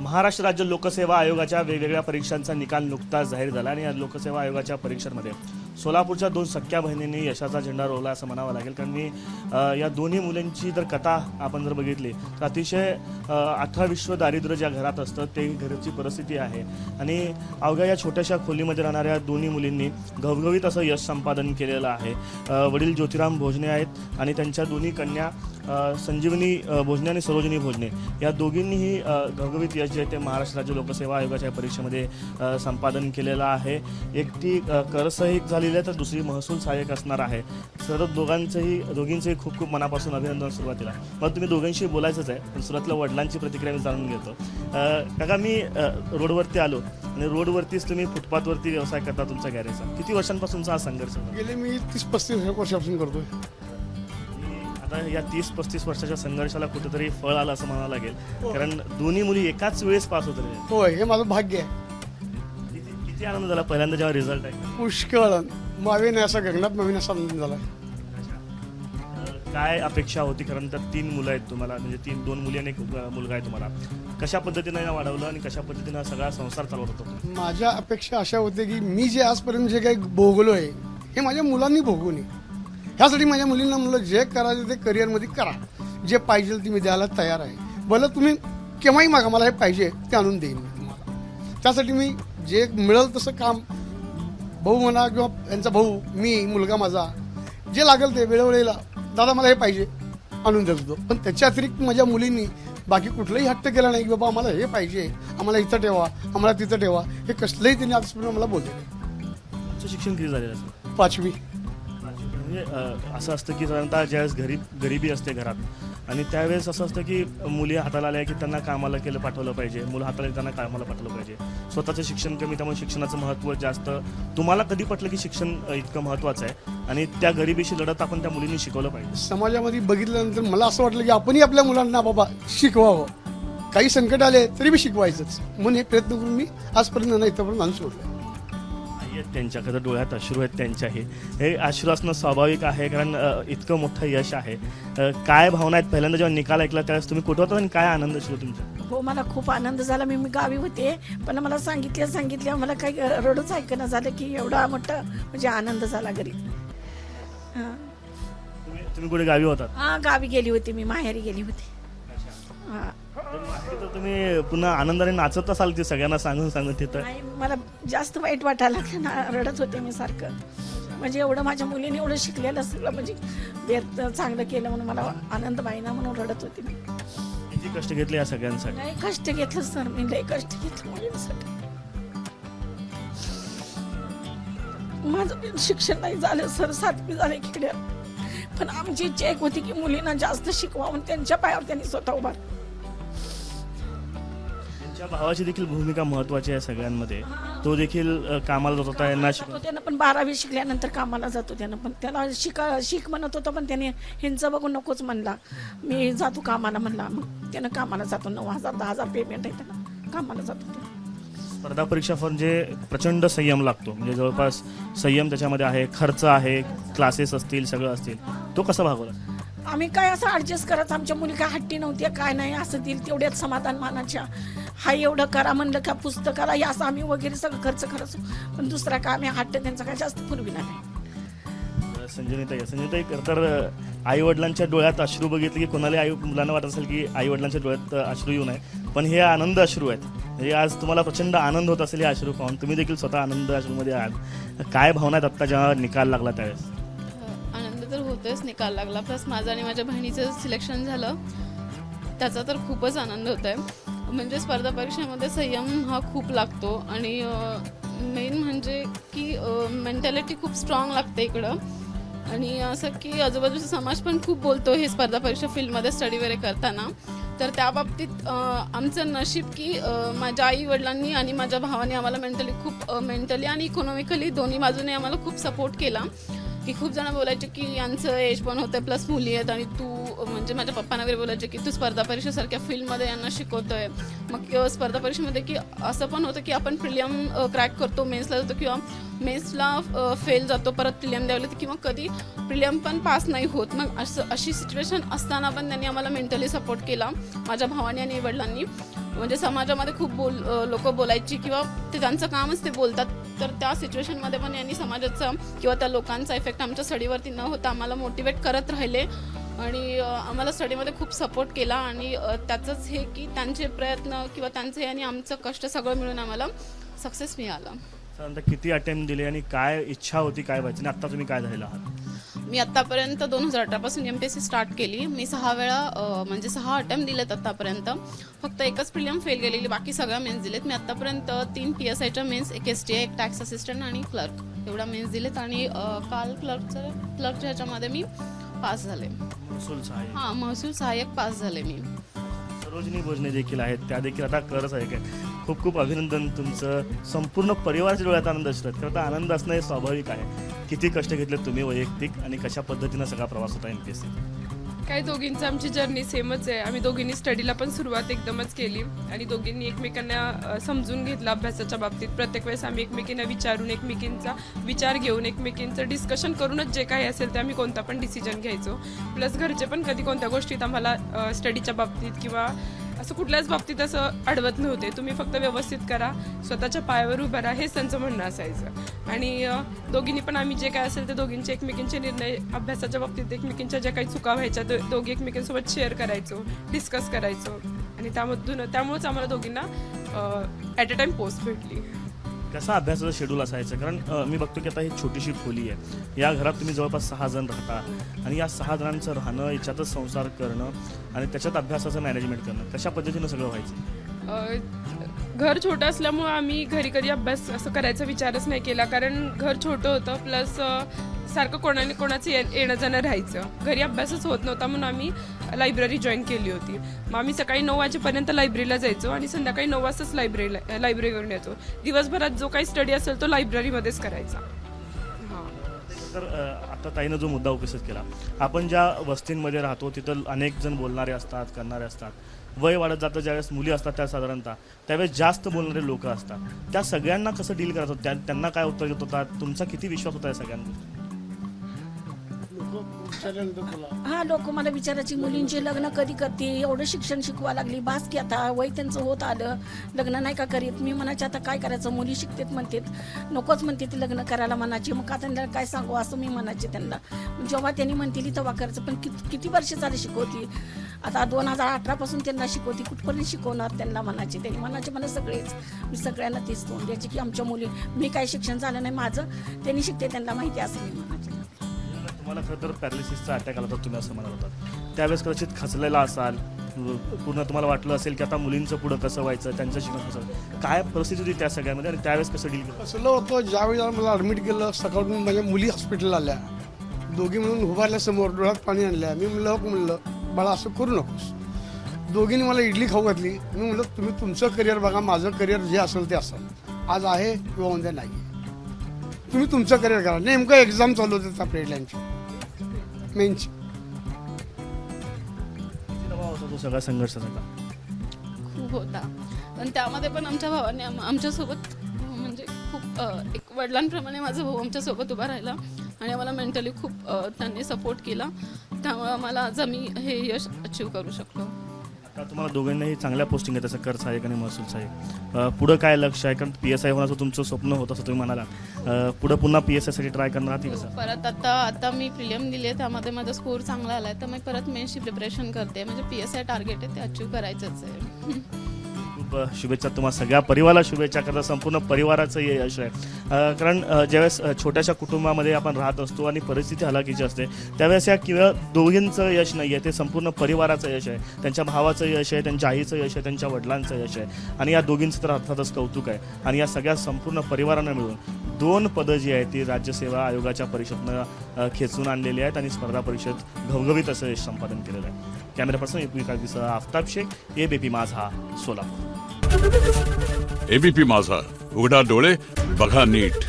महाराष्ट्र राज्य लोकसेवा आयोगाच्या वेगवेगळ्या परीक्षांचा निकाल नुकताच जाहीर झाला आणि या लोकसेवा आयोगाच्या परीक्षांमध्ये सोलापूरच्या 2 सख्या बहिणींनी यशाचा झेंडा रोवला असं म्हणावं लागेल. कारण मी या दोन्ही मुलांची जर कथा आपण जर बघितली तर अतिशय 18 विश्व दारिद्र्य ज्या घरात असतं ते घराची परिस्थिती आहे आणि अवघ्या या छोट्याशा खोलीमध्ये राहणाऱ्या दोन्ही मुलींनी घवघवीत असं यश संपादन केलेलं आहे. वडील ज्योतिराम भोजने आहेत आणि त्यांच्या दोन्ही कन्या संजीवनी भोजने आणि सरोजिनी भोजने या दोघींनीही घवघवीत यश जे ते महाराष्ट्र राज्य लोकसेवा आयोगाच्या परीक्षेमध्ये संपादन केलेलं आहे. एकटी करसहाय्यक झालेली आहे तर दुसरी महसूल सहाय्यक असणार आहे. सर्व दोघींचंही खूप खूप मनापासून अभिनंदन सुरुवातीला. मग तुम्ही दोघांशी बोलायचंच आहे पण सुरुवातीला वडिलांची प्रतिक्रिया मी जाणून घेतो. काका मी रोडवरती आलो आणि रोडवरतीच तुम्ही फुटपाथवरती व्यवसाय करता तुमच्या गॅरेजचा. किती वर्षांपासूनचा हा संघर्ष होता? गेले मी 30-35 वर्षापासून करतोय. आता या 30-35 वर्षाच्या संघर्षाला कुठेतरी फळ आलं असं म्हणावं लागेल. कारण दोन्ही मुली एकाच वेळेस पास होत होत्या. होय, हे माझं भाग्य आहे. किती आनंद झाला पहिल्यांदा जेव्हा रिझल्ट आहे? पुष्कळ मावे नाही असा गगनात नवीन असा आनंद झाला. काय अपेक्षा होती? कारण तर 3 मुलं आहेत तुम्हाला, म्हणजे 2 मुली आणि 1 मुलगा आहे तुम्हाला. कशा पद्धतीनं वाढवलं आणि कशा पद्धतीनं सगळा संसार चालवत होतो? माझ्या अपेक्षा अशा होत्या की मी जे आजपर्यंत जे काही भोगलो आहे हे माझ्या मुलांनी भोगू नये. ह्यासाठी माझ्या मुलींना म्हणलं जे करायचं ते करिअरमध्ये करा. जे पाहिजे ते मी द्यायला तयार आहे. भलं तुम्ही केव्हाही मागा, मला हे पाहिजे ते आणून देईन मी तुम्हाला. त्यासाठी मी जे मिळेल तसं काम, भाऊ म्हणा किंवा यांचा भाऊ, मी, मुलगा माझा, जे लागेल ते वेळोवेळेला दादा मला हे पाहिजे आणून देत होतो. पण त्याच्या अतिरिक्त माझ्या मुलींनी बाकी कुठलाही हट्ट केला नाही की बाबा आम्हाला हे पाहिजे, आम्हाला इथं ठेवा, आम्हाला तिथं ठेवा. हे कसलंही त्यांनी आजपर्यंत मला बोलले. तुमचं शिक्षण किती झालेलं असतं? 5वी. म्हणजे असं असतं की साधारणतः ज्यावेळेस गरिबी असते घरात आणि त्यावेळेस असं असतं की मुली हाताला आल्या की त्यांना कामाला पाठवलं पाहिजे, मुलं हाताला त्यांना कामाला पाठवलं पाहिजे. स्वतःचं शिक्षण कमी, त्यामुळे शिक्षणाचं महत्त्व जास्त. तुम्हाला कधी पटलं की शिक्षण इतकं महत्त्वाचं आहे आणि त्या गरिबीशी लढत आपण त्या मुलींनी शिकवलं पाहिजे? समाजामध्ये बघितल्यानंतर मला असं वाटलं की आपणही आपल्या मुलांना बाबा शिकवावं. काही संकट आले तरी बी शिकवायचंच म्हणून हे प्रयत्न करून मी आजपर्यंत इथंपर्यंत आणून सोडलं. त्यांच्याकडे डोळ्यात अश्रू आहेत त्यांच्याही. हे अश्रू असणं स्वाभाविक आहे कारण इतकं मोठं यश आहे. काय भावना आहेत पहिल्यांदा जेव्हा निकाल ऐकला त्यावेळेस तुम्ही कुठं होता आणि काय आनंद असलो तुमचा? हो, मला खूप आनंद झाला. मी गावी होते पण मला सांगितलं मला काही रडूच ऐकणं झालं की एवढा मोठा म्हणजे आनंद झाला घरी. तुम्ही कुठे गावी होतात? हा, गावी गेली होती मी, माहेरी गेली होती. हा, तर तुम्ही पुन्हा आनंदाने नाचत असाल ते सगळ्यांना सांगून तिथं? नाही, मला जास्त वाईट वाटायला लागलं ना, रडत होते मी सारखं. म्हणजे एवढं माझ्या मुलीने एवढं शिकलेलं सगळं म्हणजे चांगलं केलं म्हणून मला आनंद व्हायना म्हणून रडत होते मी. किती कष्ट घेतले या सगळ्यांसाठी? लय कष्ट घेतलं सर, मी लय कष्ट घेतलं मुलींसाठी. माझं शिक्षण नाही झालं सर, 7वी झाले खेड्यात. पण आमची इच्छा एक होती की मुलींना जास्त शिकवावं, त्यांच्या पायावर त्यांनी स्वतः उभा. त्यांच्या भावाची देखील भूमिका महत्वाची आहे सगळ्यांमध्ये. तो देखील कामाला जात होता, यांना त्यानं पण 12वी शिकल्यानंतर कामाला जातो. त्यानं पण त्याला शिक म्हणत होता पण त्याने ह्यांचं बघून नकोच म्हणला. मी जातो कामाला म्हणला. मग त्यानं कामाला जातो. 9,000-10,000 पेमेंट आहे, त्यानं कामाला जातो. स्पर्धा परीक्षा म्हणजे प्रचंड संयम लागतो. म्हणजे जवळपास संयम त्याच्यामध्ये आहे, खर्च आहे, क्लासेस असतील, सगळं असतील. तो कसा भागवला? आम्ही काय असं ॲडजस्ट करायचं. आमच्या मुली काय हट्टी नव्हत्या, काय नाही, असं दिल तेवढ्याच समाधान मानाच्या. हा एवढं करा म्हणलं का पुस्तकाला हे असं आम्ही वगैरे सगळं खर्च करायचो. पण दुसरा काय आम्ही हट्ट त्यांचा काय जास्त पुरविला नाही. संजयताई तर आई वडिलांच्या डोळ्यात अश्रू बघितले की कोणाला मुलांना वाटत असेल की आई वडिलांच्या डोळ्यात अश्रू येऊ नये, पण हे आनंद अश्रू आहेत. म्हणजे आज तुम्हाला प्रचंड आनंद होत असेल हे अश्रू पाहून. तुम्ही देखील स्वतः आनंद अश्रूमध्ये आहात. काय भावना आहेत आत्ता जेव्हा निकाल लागला त्यावेळेस? आनंद तर होतोच, निकाल लागला. प्लस माझं आणि माझ्या बहिणीचं सिलेक्शन झालं त्याचा तर खूपच आनंद होत आहे. म्हणजे स्पर्धा परीक्षेमध्ये संयम हा खूप लागतो आणि मेन म्हणजे की मेंटॅलिटी खूप स्ट्रॉंग लागते इकडं. आणि असं की आजूबाजूचा समाज पण खूप बोलतो हे स्पर्धा परीक्षा फील्डमध्ये स्टडी वगैरे करताना. तर त्या बाबतीत आमचं नशीब की माझ्या आई वडिलांनी आणि माझ्या भावाने आम्हाला मेंटली आणि इकॉनॉमिकली दोन्ही बाजूने आम्हाला खूप सपोर्ट केला की खूप जण बोलायचे की यांचं एज पण होतं प्लस मुली आहेत आणि तू म्हणजे माझ्या पप्पांना वगैरे बोलायचे की तू स्पर्धा परीक्षेसारख्या फील्डमध्ये यांना शिकवतोय. मग स्पर्धा परीक्षेमध्ये की असं पण होतं की आपण प्रिलियम क्रॅक करतो, मेन्सला जातो किंवा मेन्सला फेल जातो, परत प्रिलियम द्यावं लागतं किंवा कधी प्रिलियम पण पास नाही होत. मग अशी सिच्युएशन असताना पण त्यांनी आम्हाला मेंटली सपोर्ट केला माझ्या भावाने आणि वडिलांनी. म्हणजे समाजामध्ये खूप लोक बोलायची किंवा ते त्यांचं कामच ते बोलतात, तर त्या सिच्युएशनमध्ये पण यांनी समाजाचा किंवा त्या लोकांचा इफेक्ट आमच्या स्टडीवरती न होता आम्हाला मोटिवेट करत राहिले आणि आम्हाला स्टडीमध्ये खूप सपोर्ट केला. आणि त्याचंच हे की त्यांचे प्रयत्न किंवा त्यांचे आणि आमचं कष्ट सगळं मिळून आम्हाला सक्सेस मिळाला. साधारणतः किती अटेम्प्ट दिले आणि काय इच्छा होती काय व्हायची आणि आता तुम्ही काय झालेला आहात? मी आत्तापर्यंत 2018 पासून MPSC स्टार्ट केली. मी 6 वेळा म्हणजे 6 अटेम्प्ट दिलेत आत्तापर्यंत. फक्त एकच प्रिलियम फेल गेलेली, बाकी सगळ्या मेन्स दिलेत. मी आत्तापर्यंत 3 PSIच्या मेन्स, एक STI, एक टॅक्स असिस्टंट आणि क्लर्क एवढा मेन्स दिलेत. आणि काल क्लर्कच्या ह्याच्यामध्ये मी पास झाले. महसूल सहाय्यक. हां, महसूल सहाय्यक पास झाले मी. सरोजिनी भोजने देखील आहेत, त्या देखील आता करच आहे काय. खूप खूप अभिनंदन. तुमचं संपूर्ण परिवाराच्या डोळ्यात आनंद असतात. खरं तर आनंद असणं हे स्वाभाविक आहे. किती कष्ट घेतले तुम्ही वैयक्तिक आणि कशा पद्धतीनं सगळा प्रवास होता MPSC? काय दोघींचं आमची जर्नी सेमच आहे. आम्ही दोघींनी स्टडीला पण सुरुवात एकदमच केली आणि दोघींनी एकमेकांना समजून घेतलं अभ्यासाच्या बाबतीत. प्रत्येक वेळेस आम्ही एकमेकींना विचारून, एकमेकींचा विचार घेऊन, एकमेकींचं डिस्कशन करूनच जे काही असेल ते आम्ही कोणता पण डिसिजन घ्यायचो. प्लस घरचे पण कधी कोणत्या गोष्टीत आम्हाला स्टडीच्या बाबतीत किंवा असं कुठल्याच बाबतीत असं अडवत नव्हते. तुम्ही फक्त व्यवस्थित करा, स्वतःच्या पायावर उभं राहा, हेच त्यांचं म्हणणं असायचं. आणि दोघींनी पण आम्ही जे काय असेल ते दोघींचे एकमेकींचे निर्णय अभ्यासाच्या बाबतीत एकमेकींच्या ज्या काही चुका व्हायच्या दोघी एकमेकींसोबत शेअर करायचो, डिस्कस करायचो आणि त्यामुळेच आम्हाला दोघींना ॲट अ टाइम पोस्ट भेटली. कसा अभ्यासाचं शेड्यूल असायचं? कारण मी बघतो की आता ही छोटीशी खोली आहे, या घरात तुम्ही जवळपास 6 जण राहता आणि या 6 जणांचं राहणं, याच्यातच संसार करणं आणि त्याच्यात अभ्यासाचं मॅनेजमेंट करणं, कशा पद्धतीनं सगळं व्हायचं? घर छोटं असल्यामुळं आम्ही घरी कधी अभ्यास असं करायचा विचारच नाही केला, कारण घर छोटं होतं. प्लस सारखं कोणाचं येणं जाणं राहायचं, घरी अभ्यासच होत नव्हता. म्हणून आम्ही लायब्ररी जॉईन केली होती. मग आम्ही सकाळी 9 वाजेपर्यंत लायब्ररीला जायचो आणि संध्याकाळी 9 वाजताच लायब्ररीवरून यायचो. दिवसभरात जो काही स्टडी असेल तो लायब्ररीमध्येच करायचा. तर आता ताईनं जो मुद्दा उपस्थित केला, आपण ज्या वस्तींमध्ये राहतो तिथं अनेक जण बोलणारे असतात, करणारे असतात. वय वाढत जातं, ज्यावेळेस मुली असतात त्या साधारणतः त्यावेळेस जास्त बोलणारे लोक असतात. त्या सगळ्यांना कसं डील करायचं? त्यांना काय उत्तर देत होता? तुमचा किती विश्वास होता या सगळ्यांना? हा, लोक मला विचारायची मुलींचे लग्न कधी करते, एवढं शिक्षण शिकवा लागली, बास की आता वय त्यांचं होत आलं, लग्न नाही का करीत. मी म्हणायचे आता काय करायचं, मुली शिकतेत म्हणतात, नकोच म्हणते ती लग्न करायला म्हणायची. मग आता त्यांना काय सांगू असं मी म्हणायचे त्यांना. जेव्हा त्यांनी म्हणतील तेव्हा करायचं. पण किती वर्ष झाली शिकवती, आता 2018 पासून त्यांना शिकवती, कुठपर्यंत शिकवणार त्यांना म्हणायचे. त्यांनी म्हणायचे मला सगळेच, मी सगळ्यांना तेच तोंड द्यायची की आमच्या मुली, मी काय शिक्षण झालं नाही माझं, त्यांनी शिकते त्यांना माहिती असं मी म्हणायचे. तुम्हाला खरं तर पॅरालिसिसचा अटॅक आला तर तुम्ही असं म्हणत होतात, त्यावेळेस कदाचित खचलेला असाल, पूर्ण तुम्हाला वाटलं असेल की आता मुलींचं पुढं कसं व्हायचं, त्यांचं शिक्षण कसं, काय परिस्थिती होती त्या सगळ्यामध्ये आणि त्यावेळेस कसं डील केलं? असलं होतं ज्यावेळी मला ॲडमिट केलं, सकाळून माझ्या मुली हॉस्पिटलला आल्या, दोघी म्हणून उभारल्या समोर, डोळ्यात पाणी आणल्या. मी म्हणलं बाळा असं करू नकोस. दोघींनी मला इडली खाऊ घातली. मी म्हणलं तुम्ही तुमचं करिअर बघा, माझं करिअर जे असेल ते असेल, आज आहे किंवा उद्या नाही, तुम्ही तुमचं करिअर करा. नेमकं एक्झाम चालू होते त्या प्रेडलाईनची मेनची. तो सगळा संघर्षाचा खूप होता, पण त्यामध्ये पण आमच्या भावाने आमच्यासोबत म्हणजे खूप एक वडिलांप्रमाणे माझा भाऊ आमच्यासोबत उभा राहिला आणि आम्हाला मेंटली खूप त्यांनी सपोर्ट केला. त्यामुळे आम्हाला आज आम्ही हे यश अचीव करू शकलो. आता तुम्हाला दोघांनाही चांगल्या पोस्टिंग आहे, तसं कर सहाय्यक आणि महसूल सहाय्यक. पुढं काय लक्ष आहे? कारण PSI होण्याचं तुमचं स्वप्न होतं असं तुम्ही म्हणाला. पुढं पुन्हा PSI साठी ट्राय करणार आहात कसं? परत आता मी प्रिलियम दिली आहे, त्यामध्ये माझा स्कोर चांगला आला आहे, तर मी परत मेन्सची प्रिपरेशन करते. म्हणजे PSI टार्गेट आहे ते अचीव करायचंच आहे. खूप शुभेच्छा तुम्हाला सगळ्या परिवाराला शुभेच्छा करता. संपूर्ण परिवाराचं हे यश आहे. कारण ज्यावेळेस छोट्याशा कुटुंबामध्ये आपण राहत असतो आणि परिस्थिती हलाखीची असते, त्यावेळेस या किंवा दोघींचं यश नाही आहे, ते संपूर्ण परिवाराचं यश आहे. त्यांच्या भावाचं यश आहे, त्यांच्या आईचं यश आहे, त्यांच्या वडिलांचं यश आहे आणि या दोघींचं तर अर्थातच कौतुक आहे. आणि या सगळ्या संपूर्ण परिवारानं मिळून 2 पदं जी आहेत ती राज्यसेवा आयोगाच्या परीक्षेतनं खेचून आणलेली आहेत आणि स्पर्धा परीक्षेत घवघवीत असं यश संपादन केलेलं आहे. कॅमेरा पर्सन विकाससह आफताब शेख, ABP माझा, सोलापूर. ABP माझा, उघडा डोळे बघा नीट.